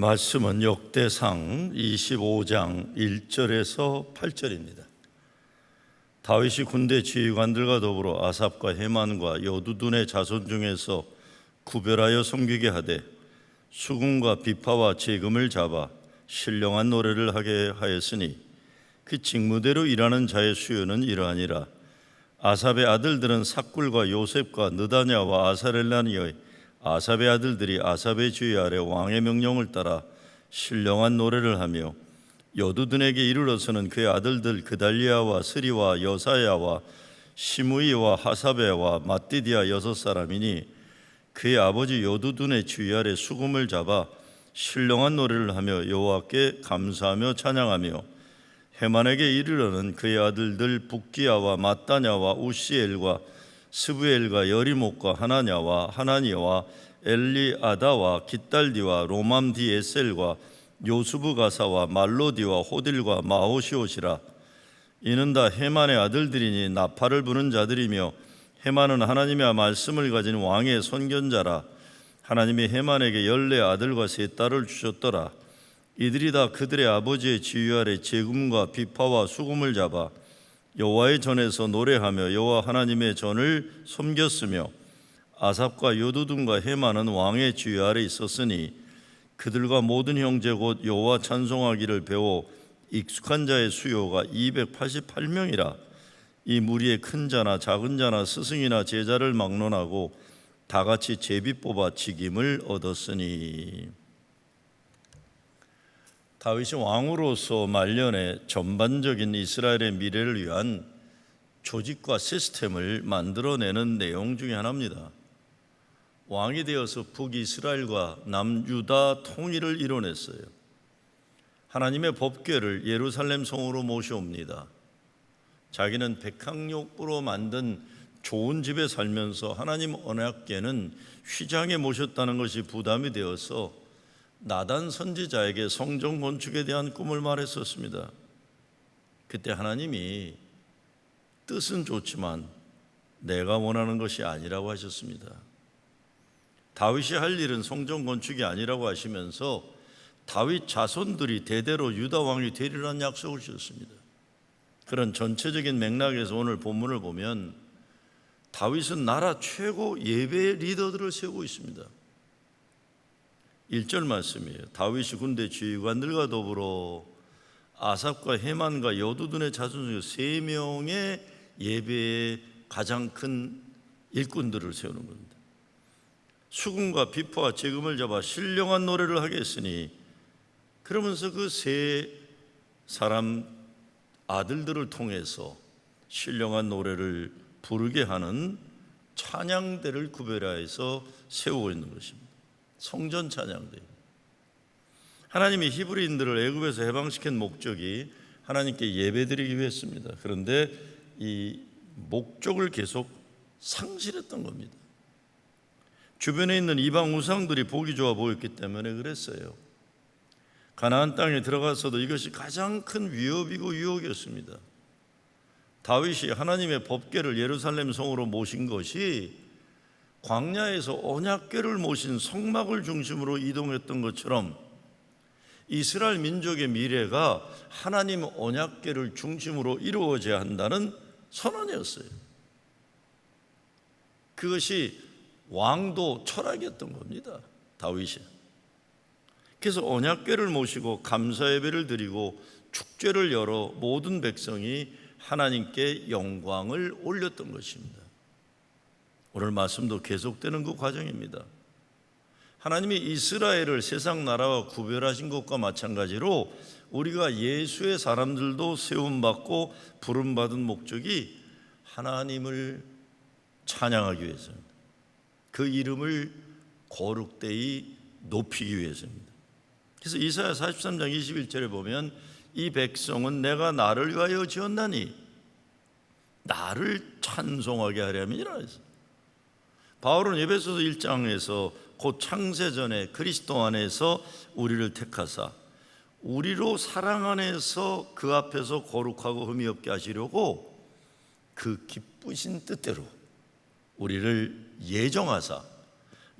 말씀은 역대상 25장 1절에서 8절입니다. 다윗이 군대 지휘관들과 더불어 아삽과 헤만과 여두둔의 자손 중에서 구별하여 섬기게 하되 수금과 비파와 제금을 잡아 신령한 노래를 하게 하였으니 그 직무대로 일하는 자의 수요는 이러하니라. 아삽의 아들들은 삭굴과 요셉과 느다냐와 아사렐라니의 아삽의 아들들이 아삽의 주의 아래 왕의 명령을 따라 신령한 노래를 하며 여두둔에게 이르러서는 그의 아들들 그달리아와 스리와 여사야와 시므이와 하사베와 마띠디아 6사람이니 그의 아버지 여두둔의 주의 아래 수금을 잡아 신령한 노래를 하며 여호와께 감사하며 찬양하며 헤만에게 이르러는 그의 아들들 북기야와 마따냐와 우시엘과 스부엘과 여리목과 하나냐와 하나니와 엘리아다와 깃달디와 로맘디에셀과 요수브가사와 말로디와 호딜과 마호시옷이라. 이는 다 헤만의 아들들이니 나팔을 부는 자들이며 헤만은 하나님의 말씀을 가진 왕의 선견자라. 하나님이 헤만에게 14아들과 3딸을 주셨더라. 이들이 다 그들의 아버지의 지휘 아래 제금과 비파와 수금을 잡아 여호와의 전에서 노래하며 여호와 하나님의 전을 섬겼으며 아삽과 여두둔과 헤만은 왕의 지휘 아래 있었으니 그들과 모든 형제 곧 여호와 찬송하기를 배워 익숙한 자의 수요가 288명이라. 이 무리의 큰 자나 작은 자나 스승이나 제자를 막론하고 다 같이 제비 뽑아 직임을 얻었으니. 다윗이 왕으로서 말년에 전반적인 이스라엘의 미래를 위한 조직과 시스템을 만들어내는 내용 중에 하나입니다. 왕이 되어서 북이스라엘과 남유다 통일을 이뤄냈어요. 하나님의 법궤를 예루살렘 성으로 모셔옵니다. 자기는 백항옥으로 만든 좋은 집에 살면서 하나님 언약궤는 휘장에 모셨다는 것이 부담이 되어서 나단 선지자에게 성전 건축에 대한 꿈을 말했었습니다. 그때 하나님이 뜻은 좋지만 내가 원하는 것이 아니라고 하셨습니다. 다윗이 할 일은 성전 건축이 아니라고 하시면서 다윗 자손들이 대대로 유다 왕이 되리라는 약속을 주셨습니다. 그런 전체적인 맥락에서 오늘 본문을 보면 다윗은 나라 최고 예배 리더들을 세우고 있습니다. 1절 말씀이에요. 다윗이 군대 지휘관들과 더불어 아삽과 헤만과 여두둔의 자손 중 3명의 예배의 가장 큰 일꾼들을 세우는 겁니다. 수금과 비파와 제금을 잡아 신령한 노래를 하게 했으니, 그러면서 그 3사람 아들들을 통해서 신령한 노래를 부르게 하는 찬양대를 구별하여서 세우고 있는 것입니다. 성전 찬양대. 하나님이 히브리인들을 애굽에서 해방시킨 목적이 하나님께 예배드리기 위해서입니다. 그런데 이 목적을 계속 상실했던 겁니다. 주변에 있는 이방 우상들이 보기 좋아 보였기 때문에 그랬어요. 가나안 땅에 들어가서도 이것이 가장 큰 위협이고 유혹이었습니다. 다윗이 하나님의 법궤를 예루살렘 성으로 모신 것이 광야에서 언약궤를 모신 성막을 중심으로 이동했던 것처럼 이스라엘 민족의 미래가 하나님 언약궤를 중심으로 이루어져야 한다는 선언이었어요. 그것이 왕도 철학이었던 겁니다. 다윗이. 그래서 언약궤를 모시고 감사 예배를 드리고 축제를 열어 모든 백성이 하나님께 영광을 올렸던 것입니다. 오늘 말씀도 계속되는 그 과정입니다. 하나님이 이스라엘을 세상 나라와 구별하신 것과 마찬가지로 우리가 예수의 사람들도 세움받고 부름받은 목적이 하나님을 찬양하기 위해서입니다. 그 이름을 거룩되이 높이기 위해서입니다. 그래서 이사야 43장 21절에 보면 이 백성은 내가 나를 위하여 지었나니 나를 찬송하게 하려면이라 했어요. 바울은 에베소서 1장에서 곧 창세전에 그리스도 안에서 우리를 택하사 우리로 사랑 안에서 그 앞에서 거룩하고 흠이 없게 하시려고 그 기쁘신 뜻대로 우리를 예정하사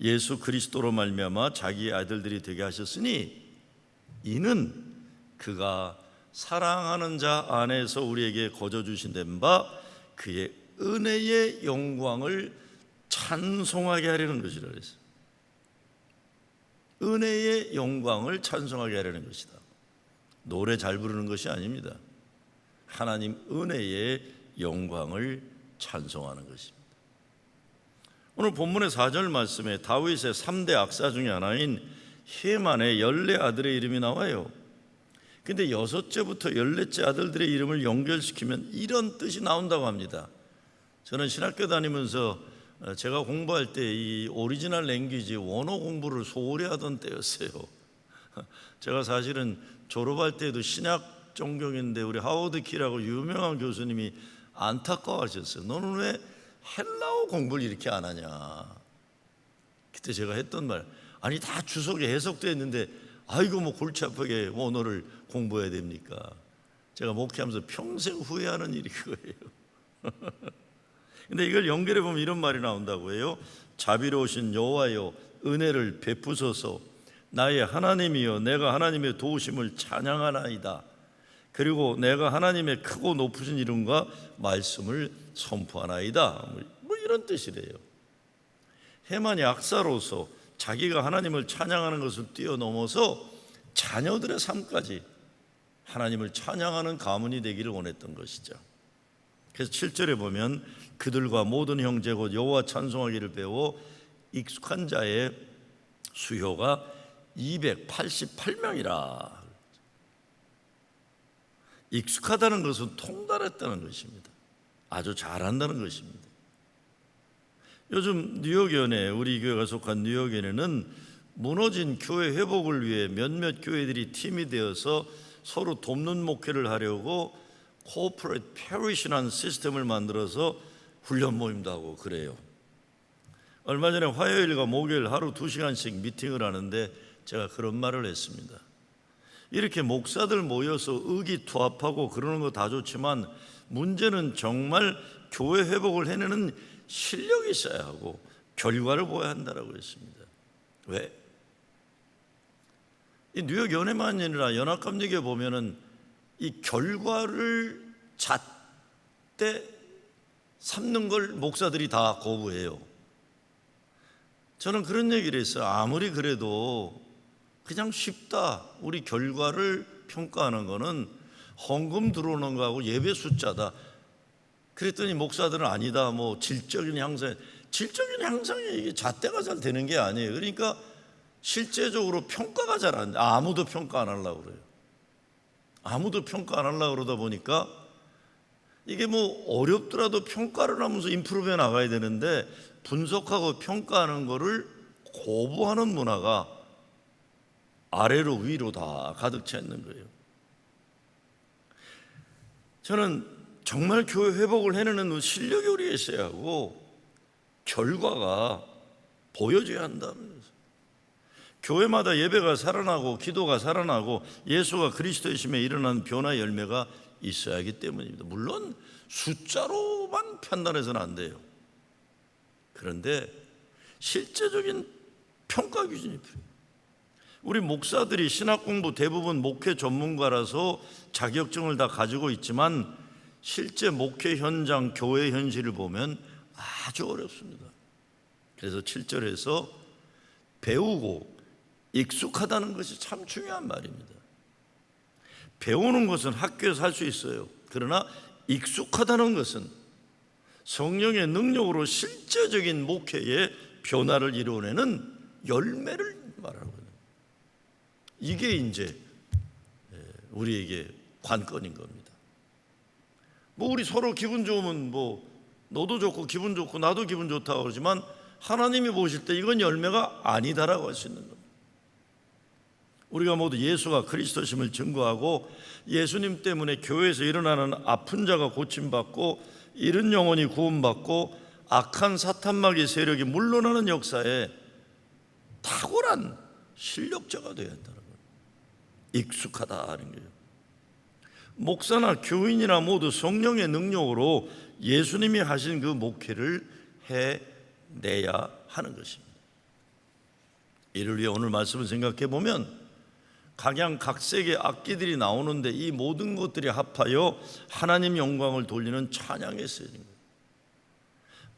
예수 그리스도로 말미암아 자기의 아들들이 되게 하셨으니 이는 그가 사랑하는 자 안에서 우리에게 거저 주신 바 그의 은혜의 영광을 찬송하게 하려는 것이라 그랬어요. 은혜의 영광을 찬송하게 하려는 것이다. 노래 잘 부르는 것이 아닙니다. 하나님 은혜의 영광을 찬송하는 것입니다. 오늘 본문의 4절 말씀에 다윗의 3대 악사 중에 하나인 헤만의 14아들의 이름이 나와요. 근데 6째부터 14째 아들들의 이름을 연결시키면 이런 뜻이 나온다고 합니다. 저는 신학교 다니면서 제가 공부할 때 이 오리지널 랭귀지 원어 공부를 소홀히 하던 때였어요. 제가 사실은 졸업할 때도 신약 전공인데 우리 하워드 키라고 유명한 교수님이 안타까워하셨어요. 너는 왜 헬라어 공부를 이렇게 안 하냐. 그때 제가 했던 말, 아니 다 주석에 해석되어 있는데 아이고 뭐 골치 아프게 원어를 공부해야 됩니까? 제가 목회하면서 평생 후회하는 일이 그거예요. 근데 이걸 연결해 보면 이런 말이 나온다고 해요. 자비로우신 여호와여 은혜를 베푸소서. 나의 하나님이여 내가 하나님의 도우심을 찬양하나이다. 그리고 내가 하나님의 크고 높으신 이름과 말씀을 선포하나이다. 뭐 이런 뜻이래요. 헤만이 악사로서 자기가 하나님을 찬양하는 것을 뛰어넘어서 자녀들의 삶까지 하나님을 찬양하는 가문이 되기를 원했던 것이죠. 그래서 7절에 보면 그들과 모든 형제 곧 여호와 찬송하기를 배워 익숙한 자의 수효가 288명이라. 익숙하다는 것은 통달했다는 것입니다. 아주 잘한다는 것입니다. 요즘 뉴욕연회, 우리 교회가 속한 뉴욕연회는 무너진 교회 회복을 위해 몇몇 교회들이 팀이 되어서 서로 돕는 목회를 하려고 코퍼레이트 페리시라는 시스템을 만들어서 훈련 모임도 하고 그래요. 얼마 전에 화요일과 목요일 하루 2시간씩 미팅을 하는데 제가 그런 말을 했습니다. 이렇게 목사들 모여서 의기투합하고 그러는 거 다 좋지만 문제는 정말 교회 회복을 해내는 실력이 있어야 하고 결과를 보여야 한다고 했습니다. 왜? 이 뉴욕 연회만 아니라 연합감리교회 보면은 이 결과를 잣대 삼는 걸 목사들이 다 거부해요. 저는 그런 얘기를 했어요. 아무리 그래도 그냥 쉽다. 우리 결과를 평가하는 거는 헌금 들어오는 거하고 예배 숫자다. 그랬더니 목사들은 아니다. 뭐 질적인 향상, 질적인 향상이 이게 잣대가 잘 되는 게 아니에요. 그러니까 실제적으로 평가가 잘 안 돼. 아무도 평가 안 하려고 그래요. 아무도 평가 안 하려고 그러다 보니까 이게 뭐 어렵더라도 평가를 하면서 임프루브해 나가야 되는데 분석하고 평가하는 거를 거부하는 문화가 아래로 위로 다 가득 차 있는 거예요. 저는 정말 교회 회복을 해내는 실력이 우리에 있어야 하고 결과가 보여줘야 한다면서. 교회마다 예배가 살아나고 기도가 살아나고 예수가 그리스도이심에 일어난 변화의 열매가 있어야 하기 때문입니다. 물론 숫자로만 판단해서는 안 돼요. 그런데 실제적인 평가 기준이 필요해요. 우리 목사들이 신학 공부 대부분 목회 전문가라서 자격증을 다 가지고 있지만 실제 목회 현장, 교회 현실을 보면 아주 어렵습니다. 그래서 7절에서 배우고 익숙하다는 것이 참 중요한 말입니다. 배우는 것은 학교에서 할 수 있어요. 그러나 익숙하다는 것은 성령의 능력으로 실제적인 목회의 변화를 이루어내는 열매를 말하거든요. 이게 이제 우리에게 관건인 겁니다. 뭐 우리 서로 기분 좋으면 뭐 너도 좋고 기분 좋고 나도 기분 좋다고 그러지만 하나님이 보실 때 이건 열매가 아니다라고 할 수 있는 겁니다. 우리가 모두 예수가 그리스도심을 증거하고 예수님 때문에 교회에서 일어나는 아픈 자가 고침받고 잃은 영혼이 구원받고 악한 사탄마귀 세력이 물러나는 역사에 탁월한 실력자가 되어야 한다는 거예요. 익숙하다 하는 거예요. 목사나 교인이나 모두 성령의 능력으로 예수님이 하신 그 목회를 해내야 하는 것입니다. 이를 위해 오늘 말씀을 생각해 보면 각양각색의 악기들이 나오는데 이 모든 것들이 합하여 하나님 영광을 돌리는 찬양에 쓰여진 거예요.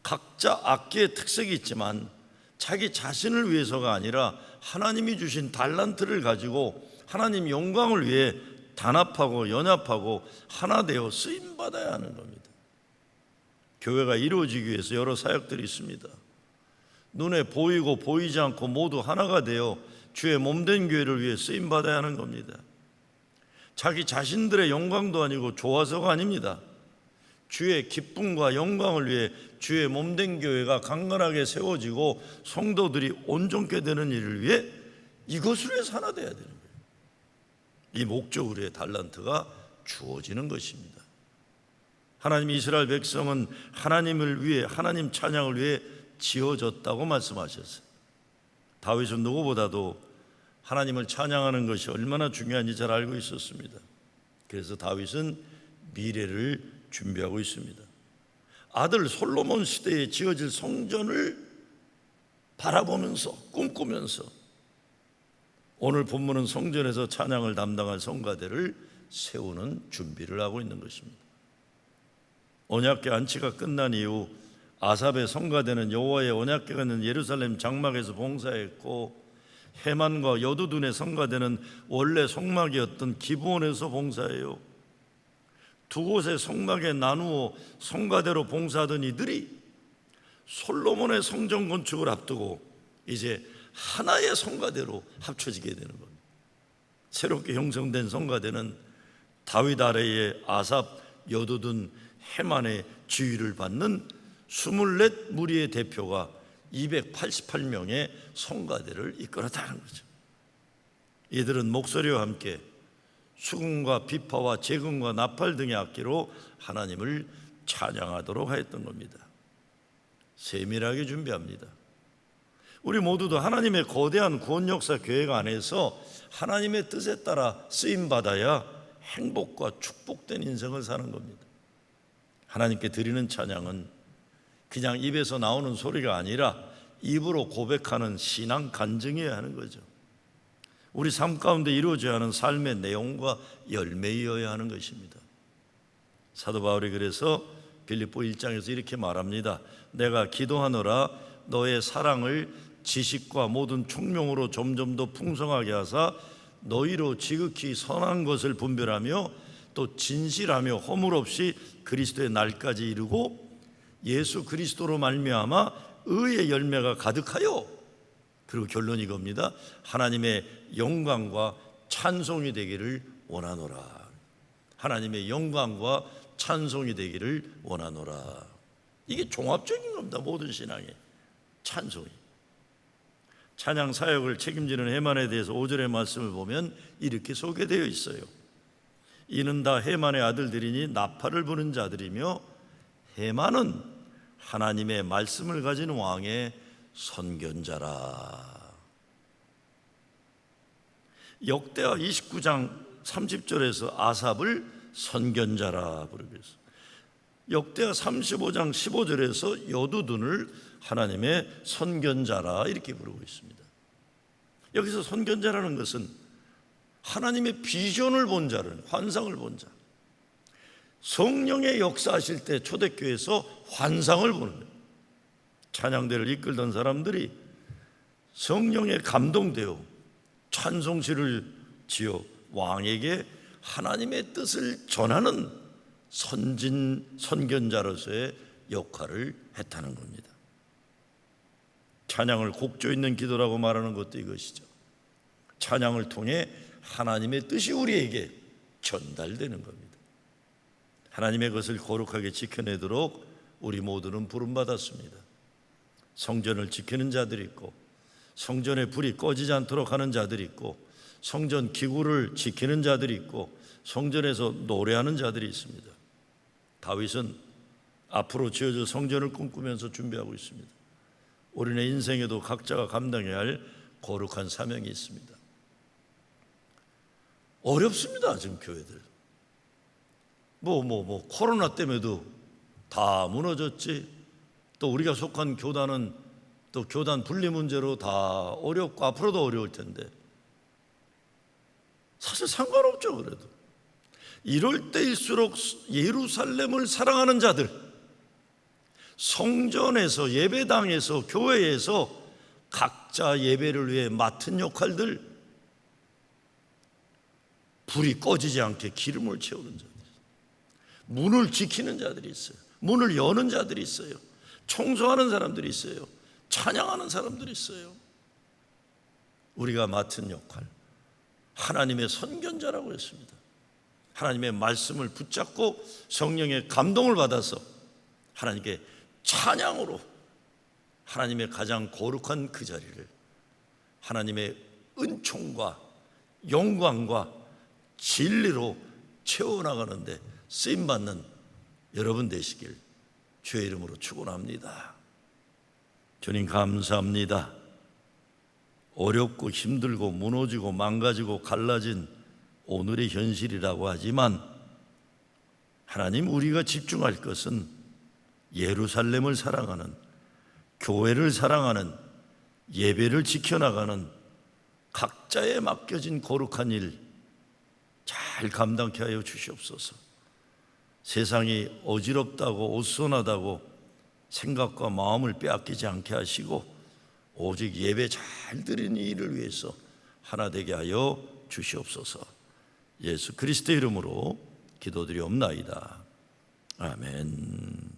각자 악기의 특색이 있지만 자기 자신을 위해서가 아니라 하나님이 주신 달란트를 가지고 하나님 영광을 위해 단합하고 연합하고 하나 되어 쓰임받아야 하는 겁니다. 교회가 이루어지기 위해서 여러 사역들이 있습니다. 눈에 보이고 보이지 않고 모두 하나가 되어 주의 몸된 교회를 위해 쓰임받아야 하는 겁니다. 자기 자신들의 영광도 아니고 좋아서가 아닙니다. 주의 기쁨과 영광을 위해 주의 몸된 교회가 강건하게 세워지고 성도들이 온전케 되는 일을 위해 이것을 위해서 하나 되어야 되는 거예요. 이 목적으로의 달란트가 주어지는 것입니다. 하나님 이스라엘 백성은 하나님을 위해 하나님 찬양을 위해 지어졌다고 말씀하셨어요. 다윗은 누구보다도 하나님을 찬양하는 것이 얼마나 중요한지 잘 알고 있었습니다. 그래서 다윗은 미래를 준비하고 있습니다. 아들 솔로몬 시대에 지어질 성전을 바라보면서 꿈꾸면서 오늘 본문은 성전에서 찬양을 담당할 성가대를 세우는 준비를 하고 있는 것입니다. 언약궤 안치가 끝난 이후 아삽의 성가대는 여호와의 언약궤가 있는 예루살렘 장막에서 봉사했고 헤만과 여두둔의 성가대는 원래 성막이었던 기브온에서 봉사해요. 두 곳의 성막에 나누어 성가대로 봉사하던 이들이 솔로몬의 성전 건축을 앞두고 이제 하나의 성가대로 합쳐지게 되는 겁니다. 새롭게 형성된 성가대는 다윗 아래의 아삽, 여두둔, 헤만의 지휘를 받는 24무리의 대표가 288명의 성가대를 이끌었다는 거죠. 이들은 목소리와 함께 수금과 비파와 재금과 나팔 등의 악기로 하나님을 찬양하도록 하였던 겁니다. 세밀하게 준비합니다. 우리 모두도 하나님의 거대한 구원 역사 계획 안에서 하나님의 뜻에 따라 쓰임받아야 행복과 축복된 인생을 사는 겁니다. 하나님께 드리는 찬양은 그냥 입에서 나오는 소리가 아니라 입으로 고백하는 신앙 간증이어야 하는 거죠. 우리 삶 가운데 이루어져야 하는 삶의 내용과 열매이어야 하는 것입니다. 사도 바울이 그래서 빌립보 1장에서 이렇게 말합니다. 내가 기도하노라 너의 사랑을 지식과 모든 총명으로 점점 더 풍성하게 하사 너희로 지극히 선한 것을 분별하며 또 진실하며 허물 없이 그리스도의 날까지 이루고 예수 그리스도로 말미암아 의의 열매가 가득하여, 그리고 결론이 이겁니다. 하나님의 영광과 찬송이 되기를 원하노라. 하나님의 영광과 찬송이 되기를 원하노라. 이게 종합적인 겁니다. 모든 신앙의 찬송이. 찬양 사역을 책임지는 헤만에 대해서 5절의 말씀을 보면 이렇게 소개되어 있어요. 이는 다 헤만의 아들들이니 나팔을 부는 자들이며 헤만은 하나님의 말씀을 가진 왕의 선견자라. 역대하 29장 30절에서 아삽을 선견자라 부르고 있어요. 역대하 35장 15절에서 여두둔을 하나님의 선견자라 이렇게 부르고 있습니다. 여기서 선견자라는 것은 하나님의 비전을 본 자를, 환상을 본 자, 성령의 역사하실 때 초대교회에서 환상을 보는 거예요. 찬양대를 이끌던 사람들이 성령에 감동되어 찬송시를 지어 왕에게 하나님의 뜻을 전하는 선견자로서의 역할을 했다는 겁니다. 찬양을 곡조 있는 기도라고 말하는 것도 이것이죠. 찬양을 통해 하나님의 뜻이 우리에게 전달되는 겁니다. 하나님의 것을 거룩하게 지켜내도록 우리 모두는 부름받았습니다. 성전을 지키는 자들이 있고, 성전의 불이 꺼지지 않도록 하는 자들이 있고, 성전 기구를 지키는 자들이 있고, 성전에서 노래하는 자들이 있습니다. 다윗은 앞으로 지어질 성전을 꿈꾸면서 준비하고 있습니다. 우리네 인생에도 각자가 감당해야 할 거룩한 사명이 있습니다. 어렵습니다. 지금 교회들 코로나 때문에도 다 무너졌지, 또 우리가 속한 교단은 또 교단 분리 문제로 다 어렵고 앞으로도 어려울 텐데 사실 상관없죠. 그래도 이럴 때일수록 예루살렘을 사랑하는 자들, 성전에서, 예배당에서, 교회에서 각자 예배를 위해 맡은 역할들, 불이 꺼지지 않게 기름을 채우는 자들, 문을 지키는 자들이 있어요. 문을 여는 자들이 있어요. 청소하는 사람들이 있어요. 찬양하는 사람들이 있어요. 우리가 맡은 역할, 하나님의 선견자라고 했습니다. 하나님의 말씀을 붙잡고 성령의 감동을 받아서 하나님께 찬양으로 하나님의 가장 거룩한 그 자리를 하나님의 은총과 영광과 진리로 채워나가는데 쓰임받는 여러분 되시길 주의 이름으로 축원합니다. 주님 감사합니다. 어렵고 힘들고 무너지고 망가지고 갈라진 오늘의 현실이라고 하지만 하나님, 우리가 집중할 것은 예루살렘을 사랑하는, 교회를 사랑하는, 예배를 지켜나가는 각자에 맡겨진 거룩한 일 잘 감당케 하여 주시옵소서. 세상이 어지럽다고 어수선하다고 생각과 마음을 빼앗기지 않게 하시고 오직 예배 잘 드리는 일을 위해서 하나 되게 하여 주시옵소서. 예수 그리스도의 이름으로 기도드리옵나이다. 아멘.